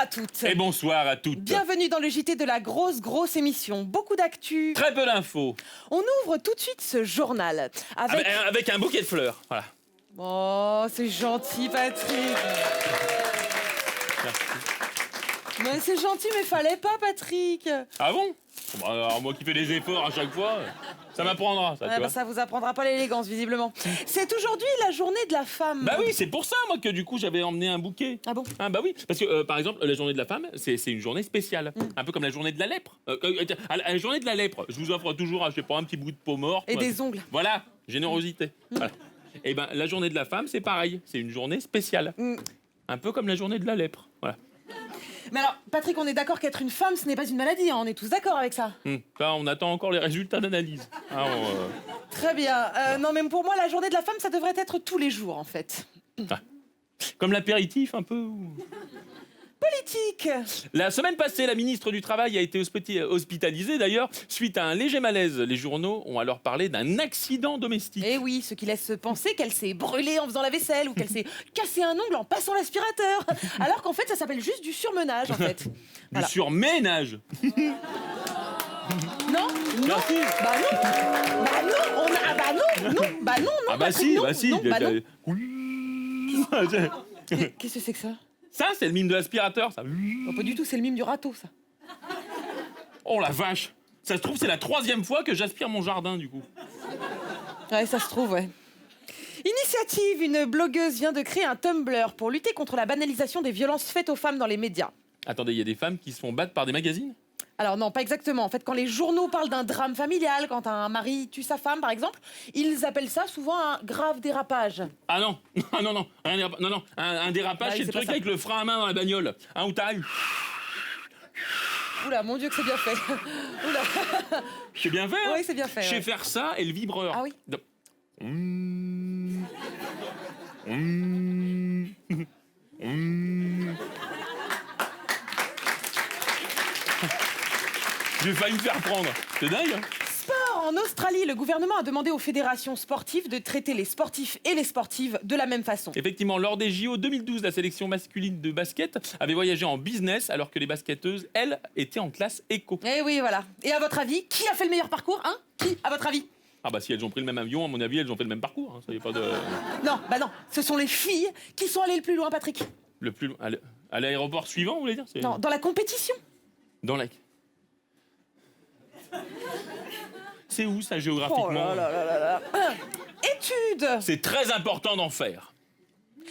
à toutes. Et bonsoir à toutes. Bienvenue dans le JT de la grosse émission. Beaucoup d'actu. Très peu d'infos. On ouvre tout de suite ce journal avec... Avec un bouquet de fleurs, voilà. Oh, c'est gentil, Patrick. Merci. Mais c'est gentil, mais fallait pas, Patrick. Ah bon? Bah, alors moi qui fais des efforts à chaque fois, ça m'apprendra, ça, tu vois. Ça vous apprendra pas l'élégance, visiblement. C'est aujourd'hui la journée de la femme. Bah oui, c'est pour ça, moi, que du coup, j'avais emmené un bouquet. Ah bon? Ah bah oui, parce que, par exemple, la journée de la femme, c'est une journée spéciale. Un peu comme la journée de la lèpre. À la journée de la lèpre, je vous offre toujours, je sais pas, un petit bout de peau morte. Et des ongles. Voilà, générosité. Voilà. Et ben, la journée de la femme, c'est pareil. C'est une journée spéciale. Un peu comme la journée de la lèpre. Voilà. Mais alors, Patrick, on est d'accord qu'être une femme, ce n'est pas une maladie, hein, on est tous d'accord avec ça. Là, on attend encore les résultats d'analyse. Très bien. Non, mais pour moi, la journée de la femme, ça devrait être tous les jours, en fait. Comme l'apéritif, un peu. Politique. La semaine passée, la ministre du Travail a été hospitalisée, d'ailleurs, suite à un léger malaise. Les journaux ont alors parlé d'un accident domestique. Eh oui, ce qui laisse penser qu'elle s'est brûlée en faisant la vaisselle ou qu'elle s'est cassé un ongle en passant l'aspirateur. Alors qu'en fait, ça s'appelle juste du surmenage, en fait. Du surménage. Non? Merci. Bah non. Bah non. Bah non. Ah bah Patrick, si, non. bah si. Non, bah non. Oui. Qu'est-ce que c'est que ça? Ça, c'est le mime de l'aspirateur, ça. Oh, pas du tout, c'est le mime du râteau, ça. Oh la vache. Ça se trouve, c'est la 3e fois que j'aspire mon jardin, du coup. Ouais, ça se trouve, ouais. Initiative, une blogueuse vient de créer un Tumblr pour lutter contre la banalisation des violences faites aux femmes dans les médias. Attendez, il y a des femmes qui se font battre par des magazines? Alors non, pas exactement. En fait, quand les journaux parlent d'un drame familial, quand un mari tue sa femme, par exemple, ils appellent ça souvent un grave dérapage. Ah non, non, un dérapage, Bah oui, c'est le c'est truc pas ça. avec le frein à main dans la bagnole. Où t'as... Oula, mon Dieu que c'est bien fait. Oula. C'est bien fait, hein? Oui, c'est bien fait. Je sais Ouais. faire ça et le vibreur. Ah oui. J'ai failli me faire prendre. C'est dingue, hein? Sport, en Australie, le gouvernement a demandé aux fédérations sportives de traiter les sportifs et les sportives de la même façon. Effectivement, lors des JO 2012, la sélection masculine de basket avait voyagé en business alors que les basketteuses, elles, étaient en classe éco. Eh oui, voilà. Et à votre avis, qui a fait le meilleur parcours, hein? Qui, à votre avis? Ah bah si elles ont pris le même avion, à mon avis, elles ont fait le même parcours. Hein. Ça y est pas de... Non, bah non. Ce sont les filles qui sont allées le plus loin, Patrick. Le plus loin... À l'aéroport suivant, vous voulez dire? Non, dans la compétition. Dans la... C'est où ça Oh géographiquement? là là là là là. Études. C'est très important d'en faire.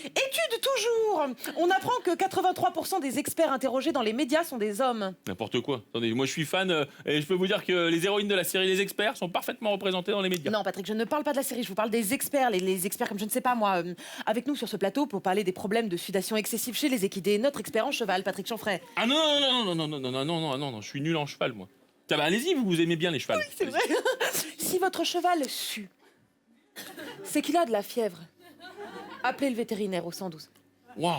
Études toujours. On apprend que 83% des experts interrogés dans les médias sont des hommes. N'importe quoi. Attendez, moi je suis fan et je peux vous dire que les héroïnes de la série Les Experts sont parfaitement représentées dans les médias. Non, Patrick, je ne parle pas de la série, je vous parle des experts, les experts comme je ne sais pas moi, avec nous sur ce plateau pour parler des problèmes de sudation excessive chez les équidés. Notre expert en cheval, Patrick Chanfray. Ah non, je suis nul en cheval moi. Tiens, bah, allez-y, vous aimez bien les chevals. Oui, c'est vrai. Si votre cheval sue, c'est qu'il a de la fièvre. Appelez le vétérinaire au 112. Waouh.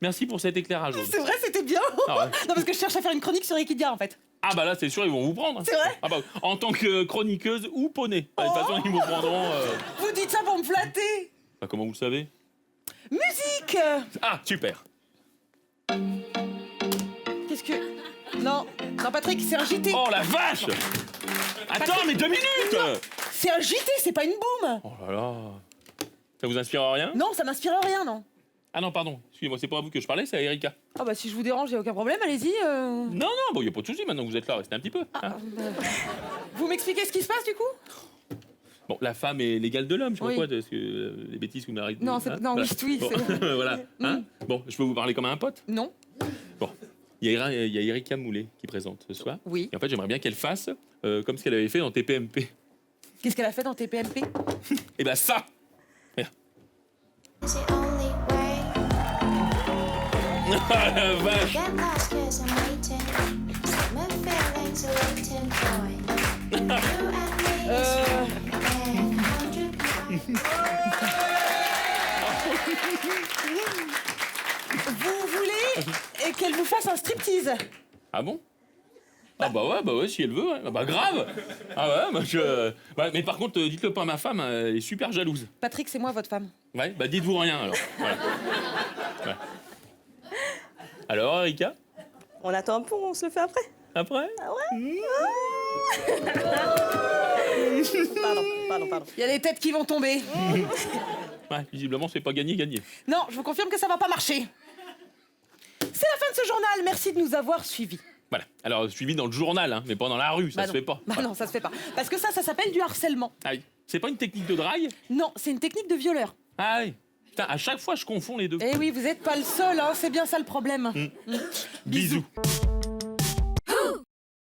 Merci pour cet éclairage. Aude. C'est vrai, c'était bien. Ah ouais. Non, parce que je cherche à faire une chronique sur Equidia en fait. Ah bah là c'est sûr ils vont vous prendre. C'est vrai? Ah bah en tant que chroniqueuse ou poney. De toute façon ils vous prendront. Vous dites ça pour me flatter. Bah, comment vous le savez? Musique. Ah super. Qu'est-ce que... Non, Patrick, c'est un JT. Oh la vache. Attends mais 2 minutes. C'est un JT, c'est pas une boum. Oh là là. Ça vous inspire rien? Non, ça m'inspire rien, non. Ah non pardon. Excusez-moi c'est pas à vous que je parlais, c'est à Erika. Ah bah si je vous dérange, y a aucun problème, allez-y. Non bon y a pas de souci maintenant que vous êtes là, restez un petit peu. Hein. Vous m'expliquez ce qui se passe du coup? Bon, la femme est l'égale de l'homme, je sais Oui. pas quoi, parce que les bêtises que vous m'arrêtez. Non, c'est... non, voilà. oui, Bon, c'est... voilà. Hein bon, je peux vous parler comme à un pote. Non. Bon, il y a Erika Moulet qui présente ce soir. Oui. Et en fait, j'aimerais bien qu'elle fasse comme ce qu'elle avait fait dans TPMP. Qu'est-ce qu'elle a fait dans TPMP? Et ben ça. Regarde. Is the only way. Ah la vache. Get lost 'cause I'm waiting. Summer feelings are waiting for you and me is and 100 Vous voulez qu'elle vous fasse un striptease? Ah bon? Ah bah ouais, si elle veut. Ouais. Ah bah grave. Ah ouais, bah je... Bah, mais par contre, dites-le pas à ma femme, elle est super jalouse. Patrick, c'est moi votre femme. Ouais, bah dites-vous rien alors. Voilà. Ouais. Alors, Erika? On attend un peu, on se le fait après. Après? Pardon. Il y a des têtes qui vont tomber. Ouais, visiblement, c'est pas gagné. Non, je vous confirme que ça va pas marcher. C'est la fin de ce journal. Merci de nous avoir suivis. Voilà. Alors, suivi dans le journal, hein, mais pas dans la rue, ça Bah se non. fait pas. Bah non, ça se fait pas. Parce que ça s'appelle du harcèlement. Ah oui. C'est pas une technique de drague? Non, c'est une technique de violeur. Ah oui. Putain, à chaque fois, je confonds les deux. Eh oui, vous êtes pas le seul, hein, c'est bien ça le problème. Bisous.